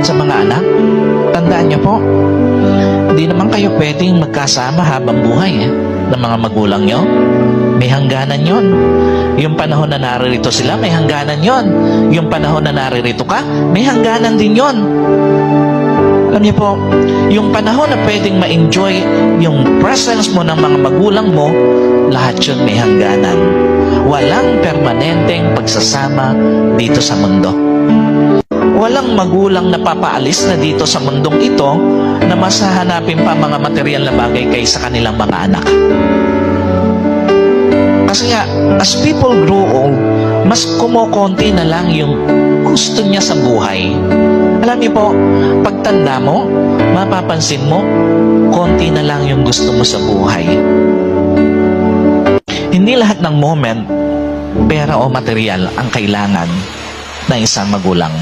sa mga anak. Tandaan niyo po, hindi naman kayo pwedeng magkasama habang buhay ng mga magulang niyo. May hangganan yon. Yung panahon na naririto sila, may hangganan yon. Yung panahon na naririto ka, may hangganan din yon. Alam niyo po, yung panahon na pwedeng ma-enjoy yung presence mo ng mga magulang mo, lahat yun may hangganan. Walang permanenteng pagsasama dito sa mundo. Walang magulang na papaalis na dito sa mundong ito na mas hahanapin pa mga material na bagay kaysa kanilang mga anak. Kasi nga, as people grow old, mas kumukonti na lang yung gusto niya sa buhay. Alam niyo po, pagtanda mo, mapapansin mo, konti na lang yung gusto mo sa buhay. Hindi lahat ng moment, pera o material ang kailangan ng isang magulang.